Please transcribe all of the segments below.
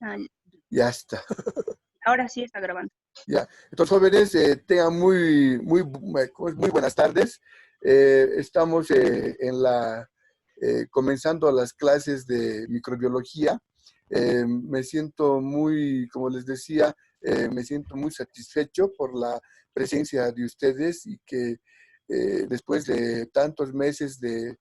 Ah, Ya está. ahora sí está grabando. Ya. Entonces, jóvenes, tengan muy buenas tardes. Estamos comenzando las clases de microbiología. Me siento muy, como les decía, me siento muy satisfecho por la presencia de ustedes y que después de tantos meses de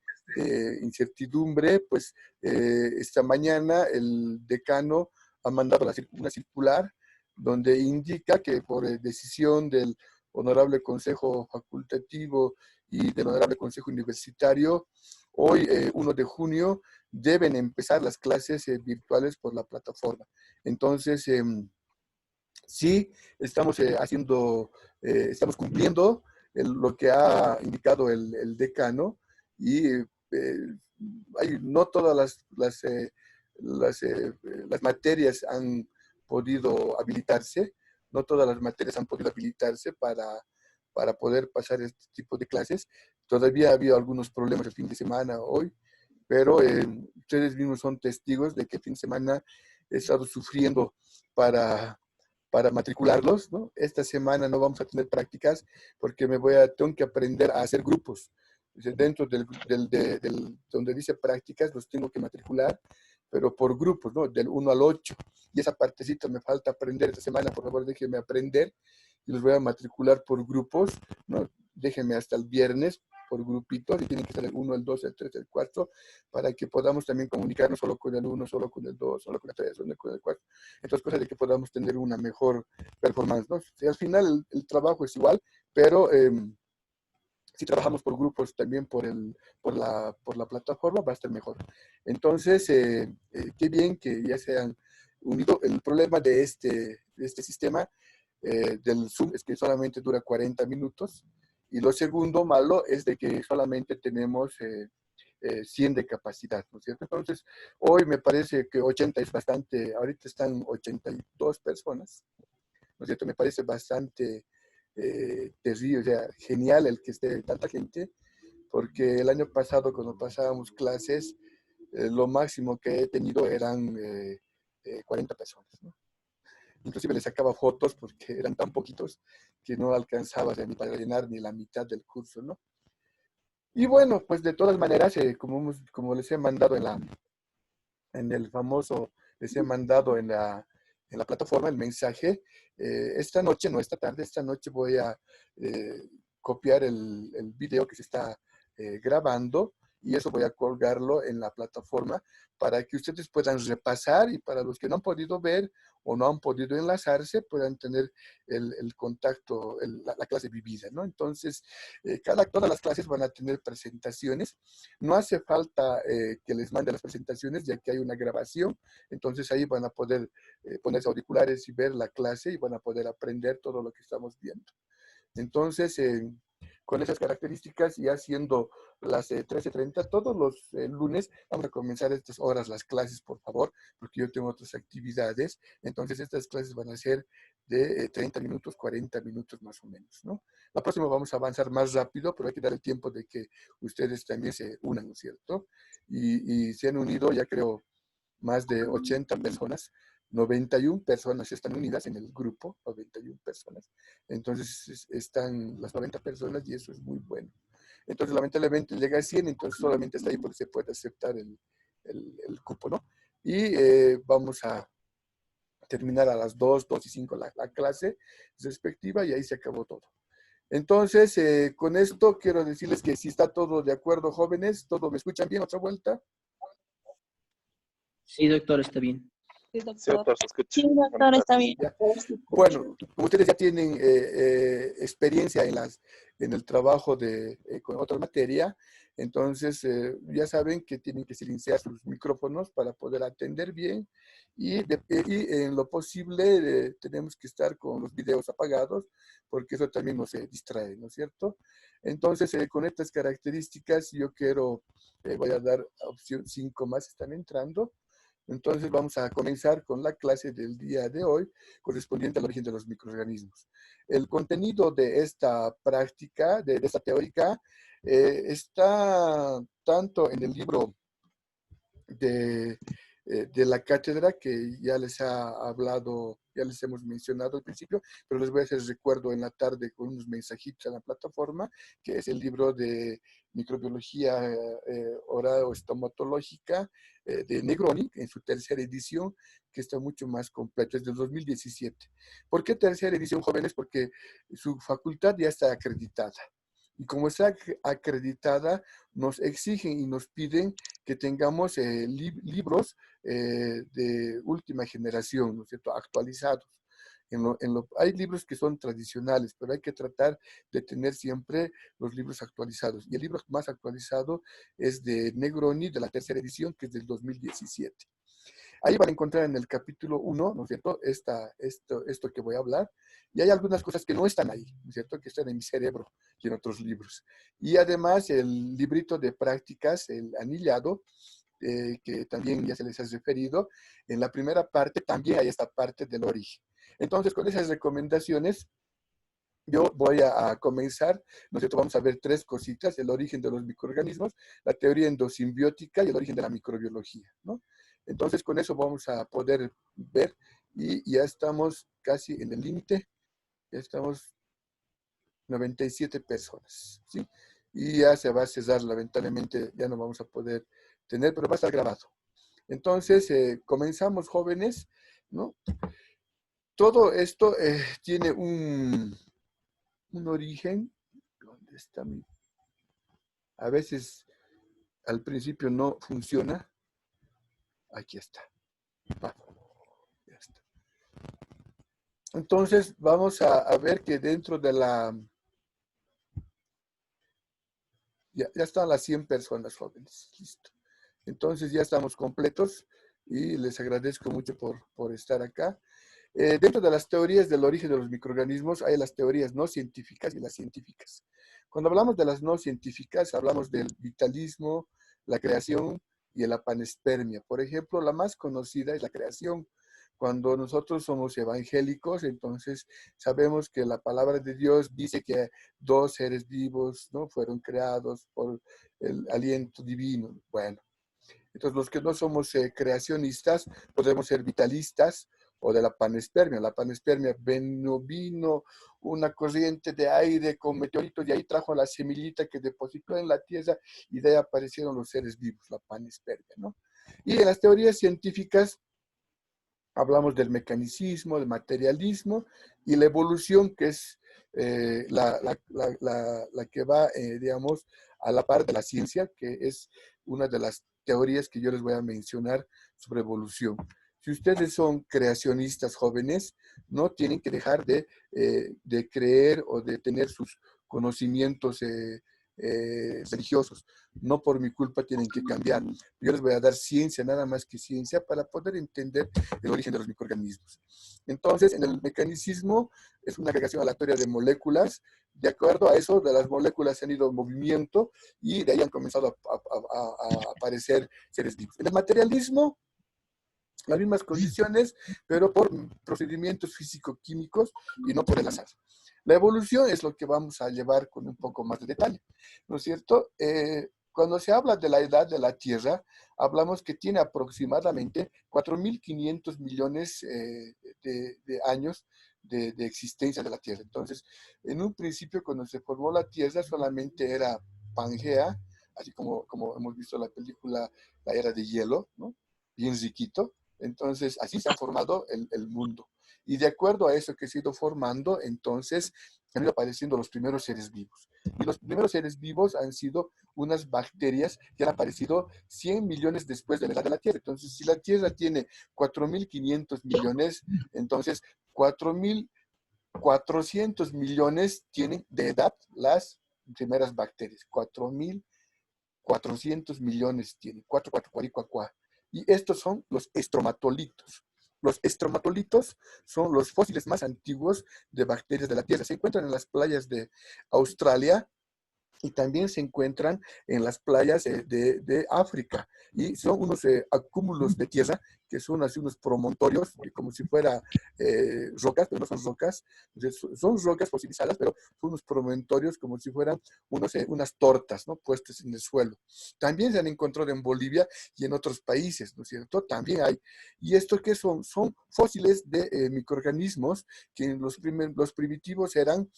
incertidumbre, pues esta mañana el decano ha mandado una circular donde indica que por decisión del Honorable Consejo Facultativo y del Honorable Consejo Universitario, hoy, 1 de junio, deben empezar las clases virtuales por la plataforma. Entonces, sí, estamos estamos cumpliendo lo que ha indicado el decano y no todas las materias han podido habilitarse, no todas las materias han podido habilitarse para poder pasar este tipo de clases. Todavía ha habido algunos problemas el fin de semana hoy, pero ustedes mismos son testigos de que el fin de semana he estado sufriendo para matricularlos, ¿no? Esta semana no vamos a tener prácticas porque tengo que aprender a hacer grupos. Dentro donde dice prácticas, los tengo que matricular, pero por grupos, ¿no? Del 1 al 8. Y esa partecita me falta aprender esta semana. Por favor, déjenme aprender y los voy a matricular por grupos, ¿no? Déjenme hasta el viernes por grupitos y tienen que estar el 1, el 2, el 3, el 4, para que podamos también comunicarnos solo con el 1, solo con el 2, solo con el 3, solo con el 4. Entonces, cosa de que podamos tener una mejor performance, ¿no? Si al final el trabajo es igual, pero si trabajamos por grupos también por la plataforma, va a estar mejor. Entonces, qué bien que ya se han unido. El problema de este sistema del Zoom es que solamente dura 40 minutos. Y lo segundo malo es de que solamente tenemos 100 de capacidad, ¿no es cierto? Entonces, hoy me parece que 80 es bastante, ahorita están 82 personas, ¿no es cierto? Me parece bastante terrible, o sea, genial el que esté tanta gente, porque el año pasado cuando pasábamos clases, lo máximo que he tenido eran 40 personas, ¿no? Inclusive les sacaba fotos porque eran tan poquitos que no alcanzaba ni para llenar ni la mitad del curso, ¿no? Y bueno, pues de todas maneras, como les he mandado en el famoso, les he mandado en la plataforma el mensaje, esta noche, no esta tarde, esta noche voy a copiar el video que se está grabando y eso voy a colgarlo en la plataforma para que ustedes puedan repasar y para los que no han podido ver o no han podido enlazarse puedan tener el contacto, la clase vivida, ¿no? Entonces, todas las clases van a tener presentaciones. No hace falta que les mande las presentaciones, ya que hay una grabación. Entonces ahí van a poder ponerse auriculares y ver la clase y van a poder aprender todo lo que estamos viendo. Entonces, con esas características, ya siendo las 13:30, todos los lunes vamos a comenzar a estas horas las clases, por favor, porque yo tengo otras actividades. Entonces, estas clases van a ser de 30 minutos, 40 minutos más o menos, ¿no? La próxima vamos a avanzar más rápido, pero hay que dar el tiempo de que ustedes también se unan, ¿no es cierto? Y se han unido, ya creo, más de 80 personas. 91 personas están unidas en el grupo, 91 personas. Entonces están las 90 personas y eso es muy bueno. Entonces lamentablemente llega a 100, entonces solamente está ahí porque se puede aceptar el cupo, ¿no? Y vamos a terminar a las 2, 2 y 5 la clase respectiva y ahí se acabó todo. Entonces, con esto quiero decirles que si está todo de acuerdo, jóvenes, ¿todo me escuchan bien? ¿Otra vuelta? Sí, doctor, está bien. Sí, doctor, se escucha. Sí, doctor, está bien. Ya. Bueno, como ustedes ya tienen experiencia en el trabajo con otra materia, entonces ya saben que tienen que silenciar sus micrófonos para poder atender bien y en lo posible tenemos que estar con los videos apagados porque eso también nos distrae, ¿no es cierto? Entonces, con estas características yo voy a dar opción 5 más, están entrando. Entonces vamos a comenzar con la clase del día de hoy, correspondiente al origen de los microorganismos. El contenido de esta práctica, de esta teórica, está tanto en el libro de de la cátedra que ya les ha hablado, ya les hemos mencionado al principio, pero les voy a hacer recuerdo en la tarde con unos mensajitos en la plataforma, que es el libro de microbiología oral o estomatológica de Negroni, en su tercera edición, que está mucho más completo, es del 2017. ¿Por qué tercera edición, jóvenes? Porque su facultad ya está acreditada. Y como está acreditada, nos exigen y nos piden que tengamos libros de última generación, ¿no es cierto?, actualizados. Hay libros que son tradicionales, pero hay que tratar de tener siempre los libros actualizados. Y el libro más actualizado es de Negroni, de la tercera edición, que es del 2017. Ahí van a encontrar en el capítulo 1, ¿no es cierto?, esto que voy a hablar. Y hay algunas cosas que no están ahí, ¿no es cierto?, que están en mi cerebro y en otros libros. Y además el librito de prácticas, el anillado, que también ya se les ha referido, en la primera parte también hay esta parte del origen. Entonces, con esas recomendaciones, yo voy a comenzar, ¿no es cierto? Vamos a ver tres cositas: el origen de los microorganismos, la teoría endosimbiótica y el origen de la microbiología, ¿no? Entonces, con eso vamos a poder ver, y ya estamos casi en el límite, ya estamos 97 personas, ¿sí? Y ya se va a cesar, lamentablemente ya no vamos a poder tener, pero va a estar grabado. Entonces, comenzamos, jóvenes, ¿no? Todo esto tiene un origen. ¿Dónde está mi? A veces al principio no funciona. Aquí está. Ya está. Entonces vamos a ver que dentro de la... Ya están las 100 personas, jóvenes. Listo. Entonces ya estamos completos y les agradezco mucho por estar acá. Dentro de las teorías del origen de los microorganismos hay las teorías no científicas y las científicas. Cuando hablamos de las no científicas, hablamos del vitalismo, la creación y la panespermia. Por ejemplo, la más conocida es la creación. Cuando nosotros somos evangélicos, entonces sabemos que la palabra de Dios dice que dos seres vivos, ¿no?, fueron creados por el aliento divino. Bueno, entonces los que no somos creacionistas podemos ser vitalistas o de la panespermia. La panespermia vino una corriente de aire con meteoritos y ahí trajo la semillita que depositó en la tierra y de ahí aparecieron los seres vivos, la panespermia, ¿no? Y en las teorías científicas hablamos del mecanicismo, del materialismo y la evolución, que es la que va, digamos, a la par de la ciencia, que es una de las teorías que yo les voy a mencionar sobre evolución. Si ustedes son creacionistas jóvenes, no tienen que dejar de creer o de tener sus conocimientos religiosos. No por mi culpa tienen que cambiar. Yo les voy a dar ciencia, nada más que ciencia, para poder entender el origen de los microorganismos. Entonces, en el mecanicismo es una agregación aleatoria de moléculas. De acuerdo a eso, de las moléculas han ido en movimiento y de ahí han comenzado a aparecer seres vivos. En el materialismo, las mismas condiciones, pero por procedimientos físico-químicos y no por el azar. La evolución es lo que vamos a llevar con un poco más de detalle, ¿no es cierto? Cuando se habla de la edad de la Tierra, hablamos que tiene aproximadamente 4.500 millones de años de existencia de la Tierra. Entonces, en un principio, cuando se formó la Tierra, solamente era Pangea, así como hemos visto la película La Era de Hielo, ¿no? Bien riquito. Entonces, así se ha formado el mundo. Y de acuerdo a eso que se ha ido formando, entonces han ido apareciendo los primeros seres vivos. Y los primeros seres vivos han sido unas bacterias que han aparecido 100 millones después de la edad de la Tierra. Entonces, si la Tierra tiene 4.500 millones, entonces 4.400 millones tienen de edad las primeras bacterias. 4.400 millones tienen. 4, 4, 4, 4. Y estos son los estromatolitos. Los estromatolitos son los fósiles más antiguos de bacterias de la Tierra. Se encuentran en las playas de Australia y también se encuentran en las playas de África. Y son unos acúmulos de tierra que son así unos promontorios, como si fuera rocas, pero no son rocas, son rocas fosilizadas, pero son unos promontorios como si fueran unas tortas, ¿no? Puestas en el suelo. También se han encontrado en Bolivia y en otros países, ¿no es cierto? También hay. ¿Y esto qué son? Son fósiles de microorganismos que los primitivos eran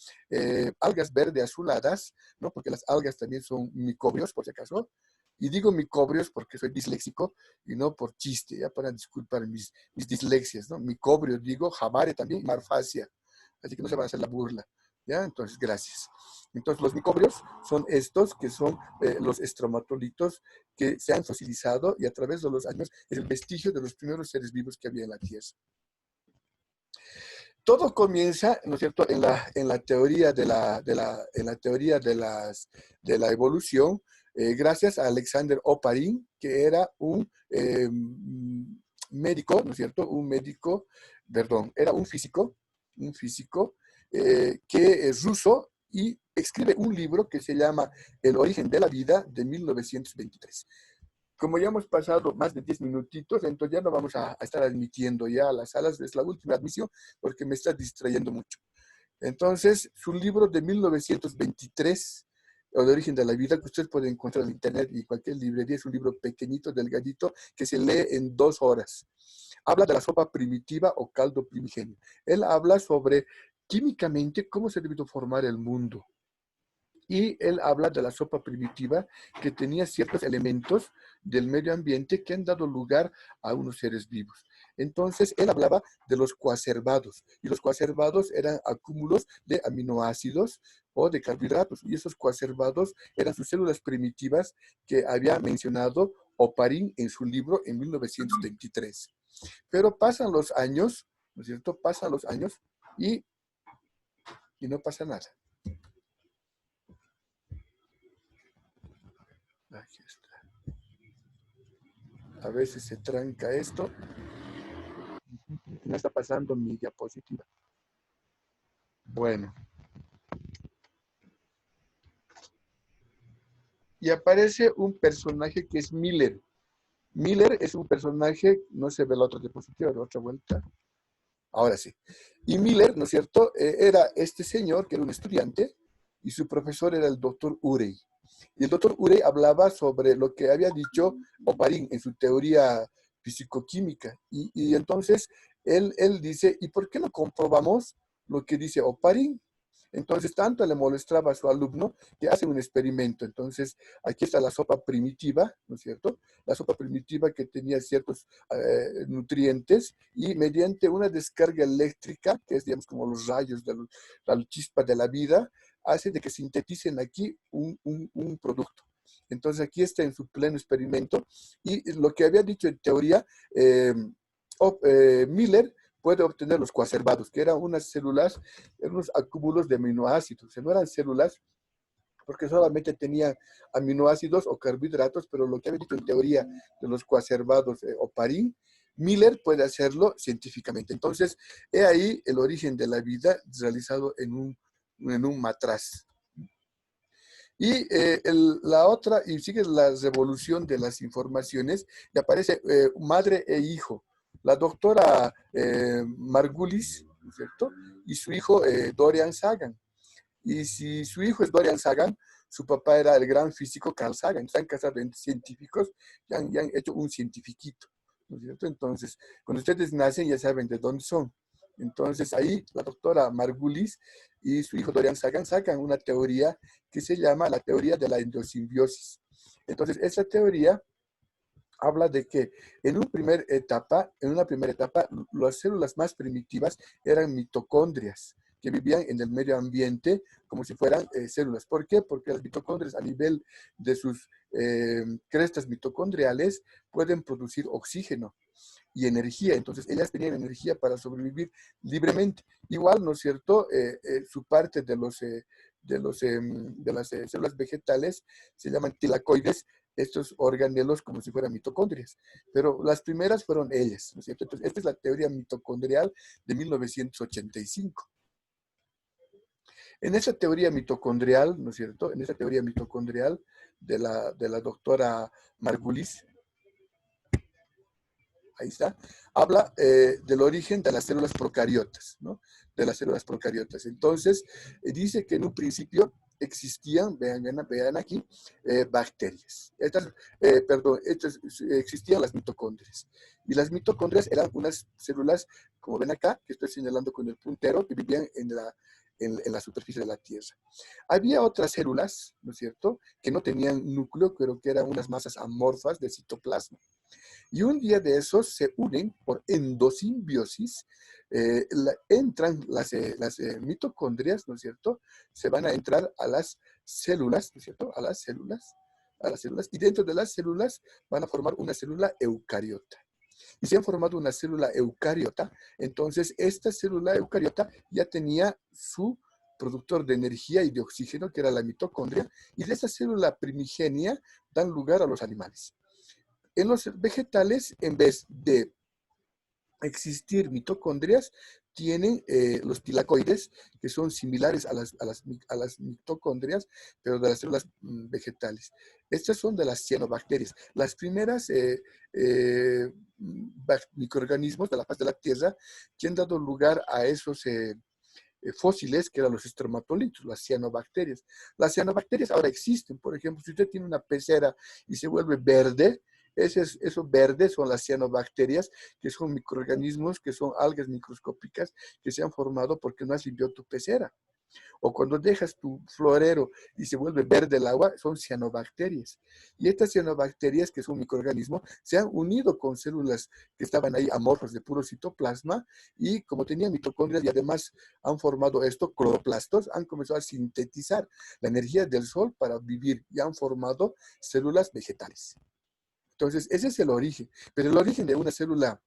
algas verde azuladas, ¿no? Porque las algas también son micobrios, por si acaso. Y digo micobrios porque soy disléxico y no por chiste, ya para disculpar mis dislexias, ¿no? Micobrio, digo, jabare también, marfacia. Así que no se van a hacer la burla, ¿ya? Entonces, gracias. Entonces, los micobrios son estos que son los estromatolitos que se han fosilizado y a través de los años es el vestigio de los primeros seres vivos que había en la Tierra. Todo comienza, ¿no es cierto?, en la teoría de la evolución, gracias a Alexander Oparin, que era un médico, ¿no es cierto?, era un físico que es ruso y escribe un libro que se llama El origen de la vida, de 1923. Como ya hemos pasado más de 10 minutitos, entonces ya no vamos a estar admitiendo ya a las salas, es la última admisión porque me está distrayendo mucho. Entonces, su libro de 1923, El origen de la vida, que usted puede encontrar en internet y cualquier librería, es un libro pequeñito, delgadito, que se lee en 2 horas. Habla de la sopa primitiva o caldo primigenio. Él habla sobre químicamente cómo se ha debido formar el mundo. Y él habla de la sopa primitiva que tenía ciertos elementos del medio ambiente que han dado lugar a unos seres vivos. Entonces, él hablaba de los coacervados, y los coacervados eran acúmulos de aminoácidos o de carbohidratos, y esos coacervados eran sus células primitivas que había mencionado Oparin en su libro en 1923. Pero pasan los años, ¿no es cierto? Pasan los años y no pasa nada. Aquí está. A veces se tranca esto. No está pasando mi diapositiva. Bueno. Y aparece un personaje que es Miller. Miller es un personaje, no se ve la otra diapositiva, de otra vuelta. Ahora sí. Y Miller, ¿no es cierto? Era este señor que era un estudiante y su profesor era el doctor Urey. Y el doctor Urey hablaba sobre lo que había dicho Oparin en su teoría fisicoquímica. Y entonces él dice, ¿y por qué no comprobamos lo que dice Oparin? Entonces tanto le molestaba a su alumno que hace un experimento. Entonces aquí está la sopa primitiva, ¿no es cierto? La sopa primitiva que tenía ciertos nutrientes y mediante una descarga eléctrica, que es digamos como los rayos de la chispa de la vida, hace de que sinteticen aquí un producto. Entonces aquí está en su pleno experimento y lo que había dicho en teoría Miller puede obtener los coacervados, que eran unas células, eran unos acúmulos de aminoácidos, o sea, no eran células porque solamente tenían aminoácidos o carbohidratos, pero lo que había dicho en teoría de los coacervados Oparin, Miller puede hacerlo científicamente. Entonces, he ahí el origen de la vida realizado en un matraz. Y la otra, y sigue la revolución de las informaciones, y aparece madre e hijo. La doctora Margulis, ¿no es cierto? Y su hijo Dorian Sagan. Y si su hijo es Dorian Sagan, su papá era el gran físico Carl Sagan. Están casados entre científicos y han hecho un cientifiquito, ¿no es cierto? Entonces, cuando ustedes nacen ya saben de dónde son. Entonces ahí la doctora Margulis y su hijo Dorian Sagan sacan una teoría que se llama la teoría de la endosimbiosis. Entonces esa teoría habla de que en una primera etapa, las células más primitivas eran mitocondrias que vivían en el medio ambiente como si fueran células. ¿Por qué? Porque las mitocondrias a nivel de sus crestas mitocondriales pueden producir oxígeno y energía. Entonces, ellas tenían energía para sobrevivir libremente. Igual, ¿no es cierto? Su parte de las células vegetales se llaman tilacoides, estos organelos como si fueran mitocondrias. Pero las primeras fueron ellas, ¿no es cierto? Entonces, esta es la teoría mitocondrial de 1985. En esa teoría mitocondrial, ¿no es cierto? En esa teoría mitocondrial de la doctora Margulis, ahí está, habla del origen de las células procariotas, ¿no? De las células procariotas. Entonces, dice que en un principio existían, vean aquí, bacterias. Existían las mitocondrias. Y las mitocondrias eran unas células, como ven acá, que estoy señalando con el puntero, que vivían en la superficie de la Tierra. Había otras células, ¿no es cierto?, que no tenían núcleo, pero que eran unas masas amorfas de citoplasma. Y un día de esos se unen por endosimbiosis, entran las mitocondrias, ¿no es cierto? Se van a entrar a las células, ¿no es cierto? A las células, y dentro de las células van a formar una célula eucariota. Y se han formado una célula eucariota, entonces esta célula eucariota ya tenía su productor de energía y de oxígeno, que era la mitocondria, y de esa célula primigenia dan lugar a los animales. En los vegetales, en vez de existir mitocondrias, tienen los tilacoides, que son similares a las mitocondrias, pero de las células vegetales. Estas son de las cianobacterias. Las primeras microorganismos de la faz de la Tierra que han dado lugar a esos fósiles, que eran los estromatolitos, las cianobacterias. Las cianobacterias ahora existen. Por ejemplo, si usted tiene una pecera y se vuelve verde, esos verdes son las cianobacterias, que son microorganismos, que son algas microscópicas que se han formado porque no has limpiado tu pecera. O cuando dejas tu florero y se vuelve verde el agua, son cianobacterias. Y estas cianobacterias, que son microorganismos, se han unido con células que estaban ahí amorfas de puro citoplasma, y como tenían mitocondrias y además han formado esto, cloroplastos, han comenzado a sintetizar la energía del sol para vivir y han formado células vegetales. Entonces, ese es el origen. Pero el origen de una célula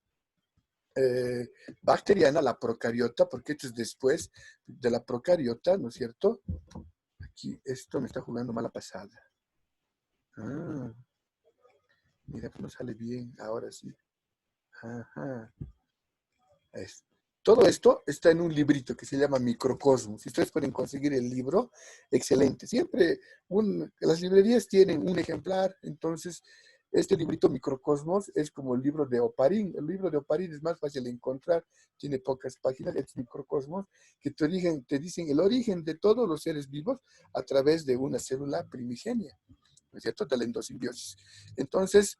bacteriana, la procariota, porque esto es después de la procariota, ¿no es cierto? Aquí, esto me está jugando mala pasada. Ah, mira, pues no sale bien, ahora sí. Ajá. Todo esto está en un librito que se llama Microcosmos. Si ustedes pueden conseguir el libro, excelente. Siempre las librerías tienen un ejemplar, entonces este librito Microcosmos es como el libro de Oparín. El libro de Oparín es más fácil de encontrar, tiene pocas páginas, es Microcosmos, que te dicen el origen de todos los seres vivos a través de una célula primigenia, ¿no es cierto?, de la endosimbiosis. Entonces,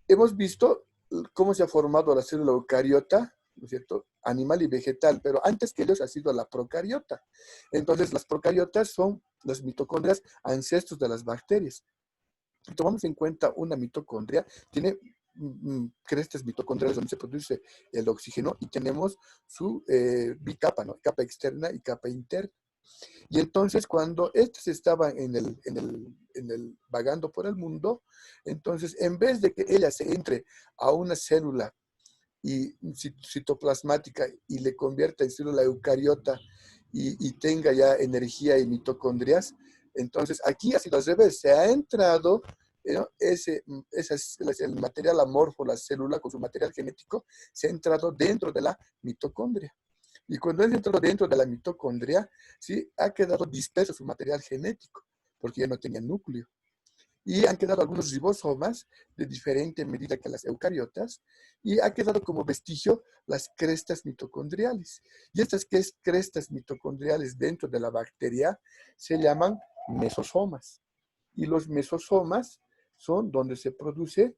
hemos visto cómo se ha formado la célula eucariota, ¿no es cierto?, animal y vegetal, pero antes que ellos ha sido la procariota. Entonces, las procariotas son las mitocondrias ancestros de las bacterias. Si tomamos en cuenta una mitocondria, tiene crestas mitocondriales donde se produce el oxígeno y tenemos su bicapa, ¿no?, capa externa y capa interna. Y entonces cuando estas estaban vagando por el mundo, entonces en vez de que ella se entre a una célula citoplasmática y le convierta en célula eucariota y tenga ya energía y mitocondrias, entonces aquí ha sido al revés, se ha entrado el material amorfo, la célula con su material genético, se ha entrado dentro de la mitocondria. Y cuando es entrado dentro de la mitocondria, ¿sí?, ha quedado disperso su material genético, porque ya no tenía núcleo. Y han quedado algunos ribosomas de diferente medida que las eucariotas, y ha quedado como vestigio las crestas mitocondriales. Y estas crestas mitocondriales dentro de la bacteria se llaman mesosomas. Y los mesosomas son donde se produce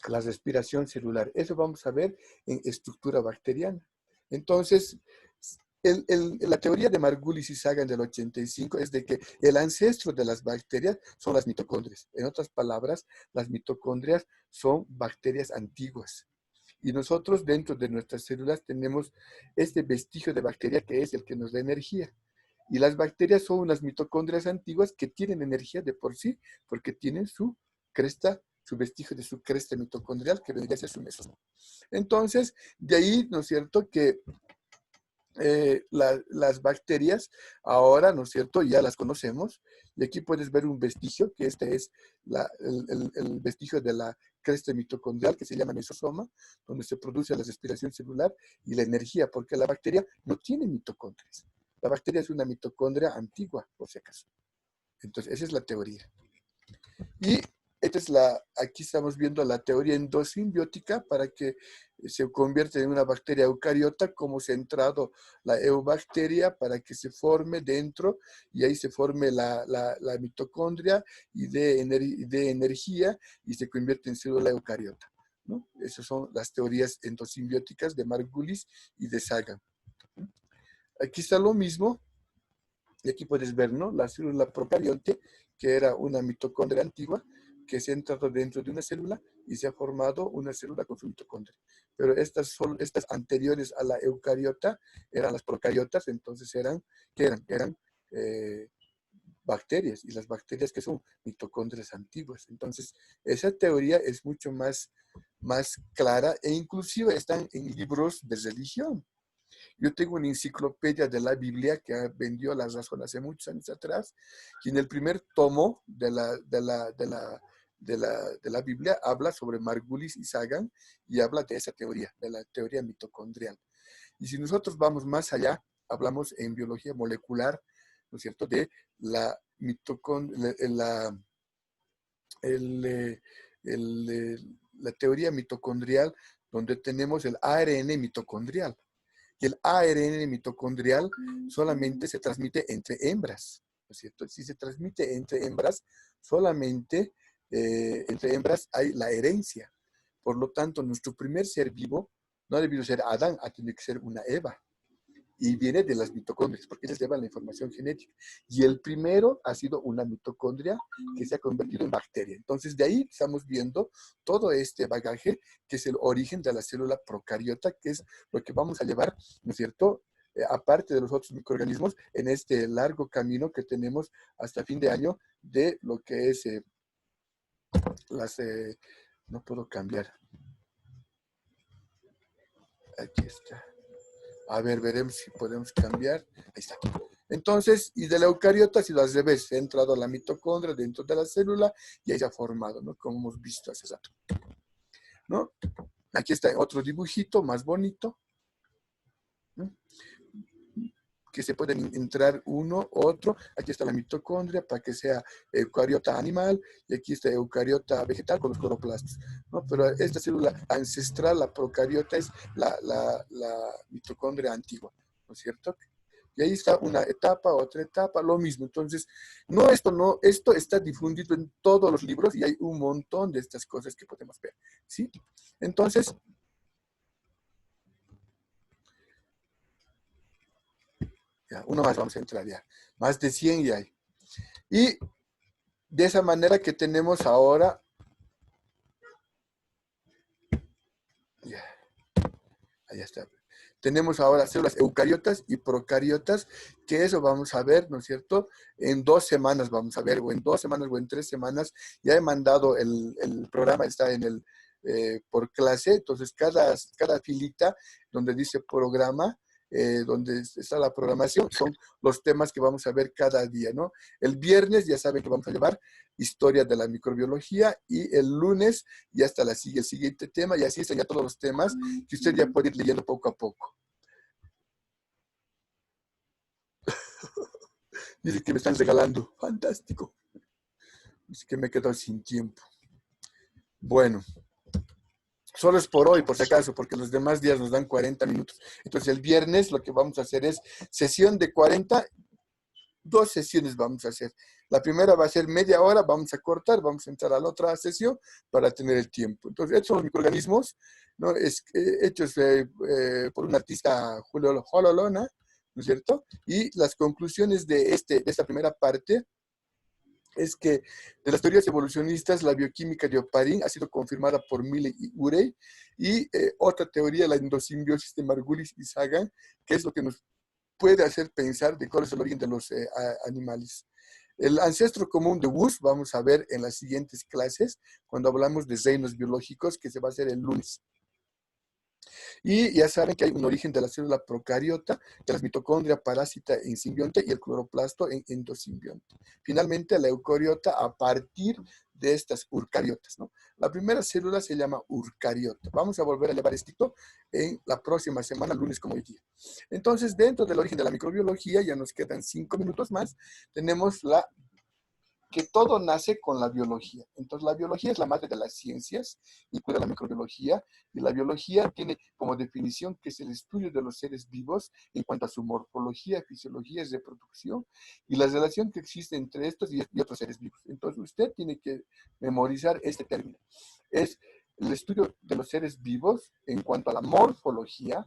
la respiración celular. Eso vamos a ver en estructura bacteriana. Entonces, la teoría de Margulis y Sagan del 85 es de que el ancestro de las bacterias son las mitocondrias. En otras palabras, las mitocondrias son bacterias antiguas. Y nosotros dentro de nuestras células tenemos este vestigio de bacteria que es el que nos da energía. Y las bacterias son unas mitocondrias antiguas que tienen energía de por sí, porque tienen su cresta, su vestigio de su cresta mitocondrial, que vendría a ser su mesosoma. Entonces, de ahí, ¿no es cierto?, que las bacterias ahora, ¿no es cierto?, ya las conocemos, y aquí puedes ver un vestigio, que este es el vestigio de la cresta mitocondrial, que se llama mesosoma, donde se produce la respiración celular y la energía, porque la bacteria no tiene mitocondrias. La bacteria es una mitocondria antigua, por si acaso. Entonces, esa es la teoría. Y aquí estamos viendo la teoría endosimbiótica para que se convierta en una bacteria eucariota, como centrado la eubacteria para que se forme dentro y ahí se forme la mitocondria y dé energía y se convierte en célula eucariota, ¿no? Esas son las teorías endosimbióticas de Margulis y de Sagan. Aquí está lo mismo, y aquí puedes ver, ¿no? La célula procarionte, que era una mitocondria antigua, que se ha entrado dentro de una célula y se ha formado una célula con su mitocondria. Pero estas anteriores a la eucariota eran las procariotas, entonces ¿qué eran? Eran bacterias, y las bacterias que son mitocondrias antiguas. Entonces, esa teoría es mucho más clara e inclusive están en libros de religión. Yo tengo una enciclopedia de la Biblia que vendió La Razón hace muchos años atrás, y en el primer tomo de la Biblia habla sobre Margulis y Sagan y habla de esa teoría, de la teoría mitocondrial. Y si nosotros vamos más allá, hablamos en biología molecular, ¿no es cierto?, de la la teoría mitocondrial, donde tenemos el ARN mitocondrial. Y el ARN mitocondrial solamente se transmite entre hembras, ¿no es cierto? Si se transmite entre hembras, solamente entre hembras hay la herencia. Por lo tanto, nuestro primer ser vivo no ha debido ser Adán, ha tenido que ser una Eva. Y viene de las mitocondrias, porque ellas llevan la información genética. Y el primero ha sido una mitocondria que se ha convertido en bacteria. Entonces, de ahí estamos viendo todo este bagaje, que es el origen de la célula procariota, que es lo que vamos a llevar, ¿no es cierto?, aparte de los otros microorganismos, en este largo camino que tenemos hasta fin de año de lo que es no puedo cambiar. Aquí está. A ver, veremos si podemos cambiar. Ahí está. Entonces, y de la eucariota, si lo al revés, ha entrado la mitocondria dentro de la célula y ahí se ha formado, ¿no? Como hemos visto hace rato, ¿no? Aquí está otro dibujito más bonito, ¿no?, que se pueden entrar uno, otro. Aquí está la mitocondria para que sea eucariota animal, y aquí está eucariota vegetal con los cloroplastos, ¿no? Pero esta célula ancestral, la procariota, es la mitocondria antigua, ¿no es cierto? Y ahí está una etapa, otra etapa, lo mismo. Entonces, esto está difundido en todos los libros y hay un montón de estas cosas que podemos ver, ¿sí? Entonces, ya, uno más vamos a entrar ya. Más de 100 ya hay. Y de esa manera que tenemos ahora, ya, ahí está. Tenemos ahora células eucariotas y procariotas, que eso vamos a ver, ¿no es cierto? En 2 semanas vamos a ver, o en 2 semanas, o en 3 semanas. Ya he mandado el programa, está en por clase, entonces cada filita donde dice programa, donde está la programación, son los temas que vamos a ver cada día, ¿no? El viernes ya saben que vamos a llevar historia de la microbiología, y el lunes ya está el siguiente tema, y así están ya todos los temas que usted ya puede ir leyendo poco a poco. Dice que me están regalando. Fantástico. Dice que me he quedado sin tiempo. Bueno. Solo es por hoy, por si acaso, porque los demás días nos dan 40 minutos. Entonces, el viernes lo que vamos a hacer es sesión de 40, 2 sesiones vamos a hacer. La primera va a ser media hora, vamos a cortar, vamos a entrar a la otra sesión para tener el tiempo. Entonces, estos son los microorganismos, ¿no? Hechos por un artista, Julio Jololona, ¿no es cierto? Y las conclusiones de esta primera parte es que de las teorías evolucionistas, la bioquímica de Oparin ha sido confirmada por Milley y Urey, y otra teoría, la endosimbiosis de Margulis y Sagan, que es lo que nos puede hacer pensar de cuál es el origen de los animales. El ancestro común de Wuss vamos a ver en las siguientes clases, cuando hablamos de reinos biológicos, que se va a hacer el lunes. Y ya saben que hay un origen de la célula procariota, de la mitocondria parásita en simbionte y el cloroplasto en endosimbionte. Finalmente, la eucariota a partir de estas eucariotas, ¿no? La primera célula se llama eucariota. Vamos a volver a llevar esto en la próxima semana, lunes como hoy día. Entonces, dentro del origen de la microbiología, ya nos quedan 5 minutos más, tenemos la que todo nace con la biología. Entonces, la biología es la madre de las ciencias, incluye la microbiología, y la biología tiene como definición que es el estudio de los seres vivos en cuanto a su morfología, fisiología, reproducción, y la relación que existe entre estos y otros seres vivos. Entonces, usted tiene que memorizar este término. Es el estudio de los seres vivos en cuanto a la morfología,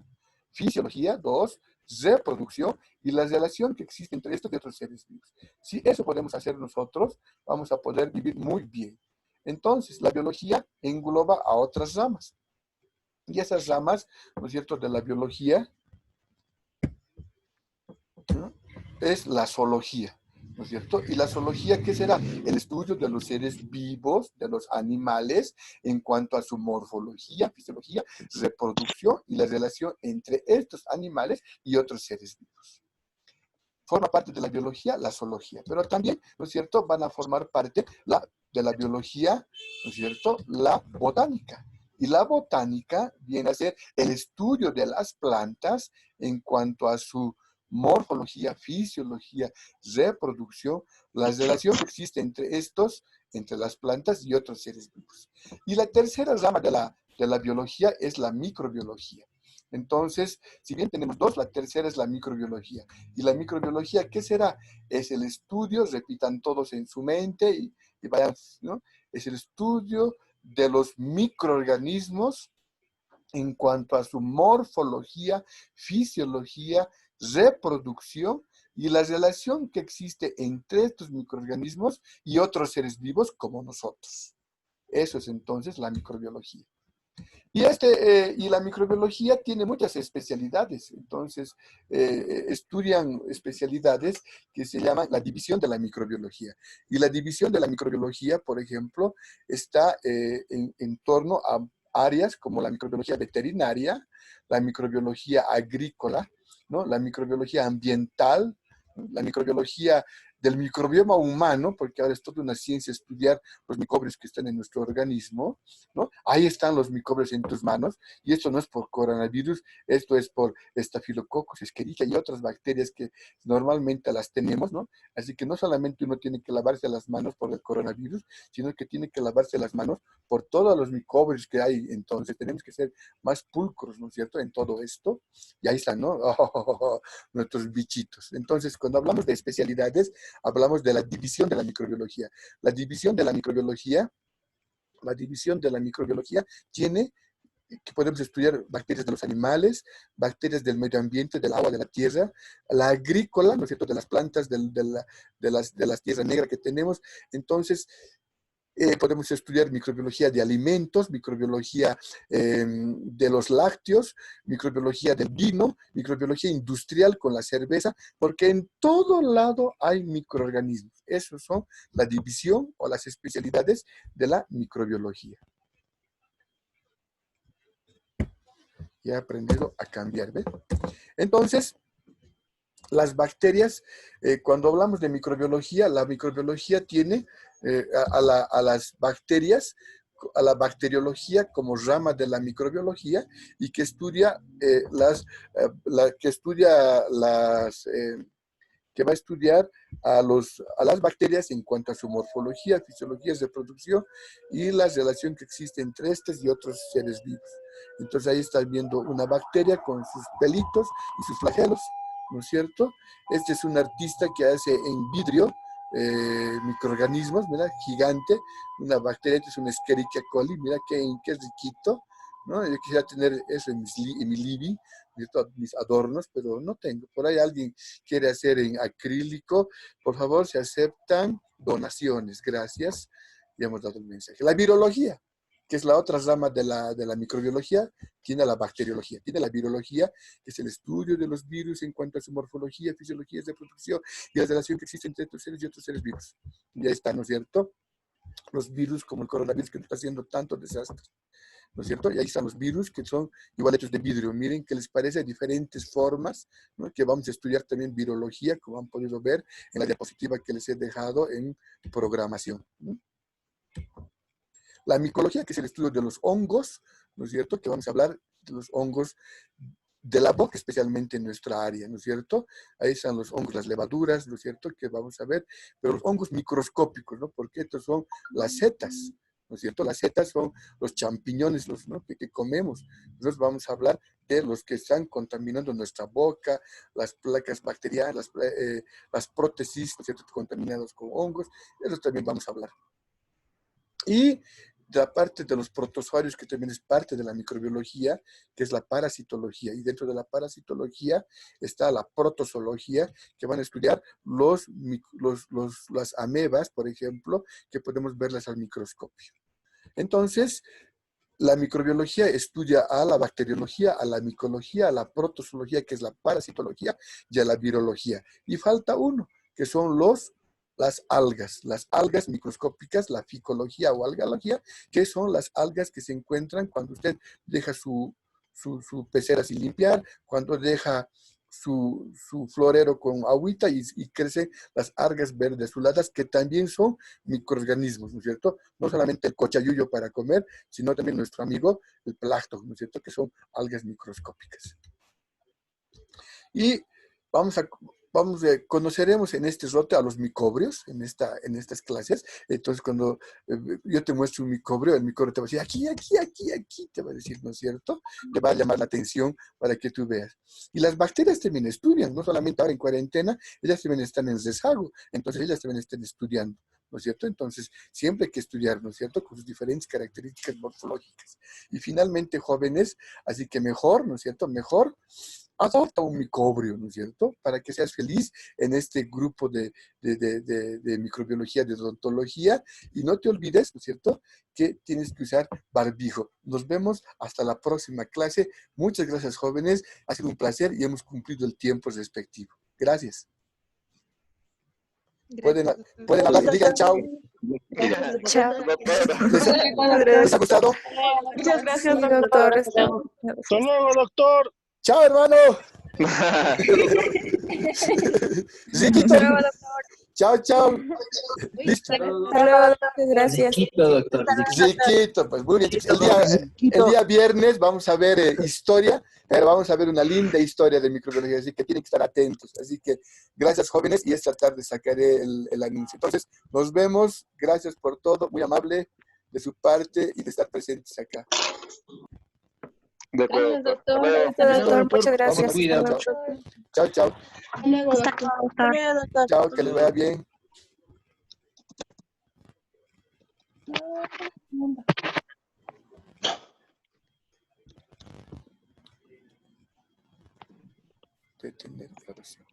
fisiología, 2, reproducción y la relación que existe entre estos y otros seres vivos. Si eso podemos hacer nosotros, vamos a poder vivir muy bien. Entonces, la biología engloba a otras ramas. Y esas ramas, ¿no es cierto?, de la biología, ¿no?, es la zoología, ¿no es cierto? Y la zoología, ¿qué será? El estudio de los seres vivos, de los animales, en cuanto a su morfología, fisiología, reproducción y la relación entre estos animales y otros seres vivos. Forma parte de la biología, la zoología, pero también, ¿no es cierto?, van a formar parte de la biología, ¿no es cierto?, la botánica. Y la botánica viene a ser el estudio de las plantas en cuanto a su morfología, fisiología, reproducción, la relación que existe entre estos, entre las plantas y otros seres vivos. Y la tercera rama de la biología es la microbiología. Entonces, si bien tenemos dos, la tercera es la microbiología. ¿Y la microbiología qué será? Es el estudio, repitan todos en su mente y vayan, ¿no? Es el estudio de los microorganismos en cuanto a su morfología, fisiología, reproducción y la relación que existe entre estos microorganismos y otros seres vivos como nosotros. Eso es entonces la microbiología. Y la microbiología tiene muchas especialidades, entonces estudian especialidades que se llaman la división de la microbiología. Y la división de la microbiología, por ejemplo, está en torno a áreas como la microbiología veterinaria, la microbiología agrícola, ¿no?, la microbiología ambiental, ¿no?, la microbiología del microbioma humano, porque ahora es toda una ciencia estudiar los microbios que están en nuestro organismo, ¿no? Ahí están los microbios en tus manos, y esto no es por coronavirus, esto es por Staphylococcus, Escherichia y otras bacterias que normalmente las tenemos, ¿no? Así que no solamente uno tiene que lavarse las manos por el coronavirus, sino que tiene que lavarse las manos por todos los microbios que hay. Entonces tenemos que ser más pulcros, ¿no es cierto?, en todo esto. Y ahí están, ¿no? Nuestros bichitos. Entonces, cuando hablamos de especialidades, hablamos de la división de la microbiología. La división de la microbiología tiene que podemos estudiar bacterias de los animales, bacterias del medio ambiente, del agua, de la tierra, la agrícola, ¿no es cierto?, de las plantas, de las tierras negras que tenemos. Entonces, podemos estudiar microbiología de alimentos, microbiología de los lácteos, microbiología del vino, microbiología industrial con la cerveza, porque en todo lado hay microorganismos. Esas son la división o las especialidades de la microbiología. Ya he aprendido a cambiar, ¿ves? Entonces, las bacterias, cuando hablamos de microbiología, la microbiología tiene a las bacterias, a la bacteriología como rama de la microbiología y que estudia que va a estudiar a las bacterias en cuanto a su morfología, fisiología, reproducción y la relación que existe entre estas y otros seres vivos. Entonces ahí estás viendo una bacteria con sus pelitos y sus flagelos, ¿no es cierto? Este es un artista que hace en vidrio microorganismos, mira, gigante, una bacteria, este es un Escherichia coli, mira qué riquito, ¿no? Yo quisiera tener eso en mi living, mis adornos, pero no tengo. Por ahí alguien quiere hacer en acrílico, por favor, se aceptan donaciones, gracias. Ya hemos dado el mensaje. La virología, que es la otra rama de la microbiología, tiene la bacteriología, tiene la virología, que es el estudio de los virus en cuanto a su morfología, fisiología, reproducción y la relación que existe entre estos seres y otros seres vivos. Ya está, ¿no es cierto? Los virus como el coronavirus que nos está haciendo tantos desastres, ¿no es cierto? Y ahí están los virus que son igual hechos de vidrio. Miren que les parece diferentes formas, ¿no?, que vamos a estudiar también virología, como han podido ver en la diapositiva que les he dejado en programación, ¿no? La micología, que es el estudio de los hongos, ¿no es cierto?, que vamos a hablar de los hongos de la boca, especialmente en nuestra área, ¿no es cierto? Ahí están los hongos, las levaduras, ¿no es cierto? Que vamos a ver, pero los hongos microscópicos, ¿no? Porque estos son las setas, ¿no es cierto? Las setas son los champiñones, ¿no? que comemos. Entonces vamos a hablar de los que están contaminando nuestra boca, las placas bacterianas, las prótesis, ¿no es cierto? Contaminados con hongos, de eso también vamos a hablar. Y de la parte de los protozoarios, que también es parte de la microbiología, que es la parasitología. Y dentro de la parasitología está la protozoología, que van a estudiar las amebas, por ejemplo, que podemos verlas al microscopio. Entonces, la microbiología estudia a la bacteriología, a la micología, a la protozoología, que es la parasitología, y a la virología. Y falta uno, que son las algas microscópicas, la ficología o algalogía, que son las algas que se encuentran cuando usted deja su pecera sin limpiar, cuando deja su florero con agüita y crecen las algas verdes azuladas, que también son microorganismos, ¿no es cierto? No solamente el cochayuyo para comer, sino también nuestro amigo el plancton, ¿no es cierto? Que son algas microscópicas. Y conoceremos en este rote a los micobrios, en estas clases. Entonces, cuando yo te muestro un micobrio, el micobrio te va a decir, aquí, te va a decir, ¿no es cierto? Te va a llamar la atención para que tú veas. Y las bacterias también estudian, no solamente ahora en cuarentena, ellas también están en rezago, entonces ellas también están estudiando, ¿no es cierto? Entonces, siempre hay que estudiar, ¿no es cierto? Con sus diferentes características morfológicas. Y finalmente, jóvenes, así que mejor, ¿no es cierto? Mejor adopta un micobrio, ¿no es cierto? Para que seas feliz en este grupo de microbiología, de odontología, y no te olvides, ¿no es cierto?, que tienes que usar barbijo. Nos vemos hasta la próxima clase. Muchas gracias, jóvenes. Ha sido un placer y hemos cumplido el tiempo respectivo. Gracias. Pueden hablar y digan chao. Chao. ¿Les ha gustado? Muchas gracias, Sí, doctor. doctor. Hasta luego, doctor. Chao, hermano. Riquito. Hasta luego, doctor. Chao. Listo. Hasta luego, doctor. Gracias. Riquito, doctor. Riquito, pues muy bien. El día viernes vamos a ver historia, pero vamos a ver una linda historia de microbiología, así que tienen que estar atentos. Así que gracias, jóvenes, y esta tarde sacaré el anuncio. Entonces, nos vemos. Gracias por todo, muy amable de su parte y de estar presentes acá. De acuerdo, Gracias, doctor. doctor. Hasta luego. Doctor, muchas gracias. Vamos, Cuida. chao. Hasta luego, doctor. Chao, que les vaya bien. Detener grabación.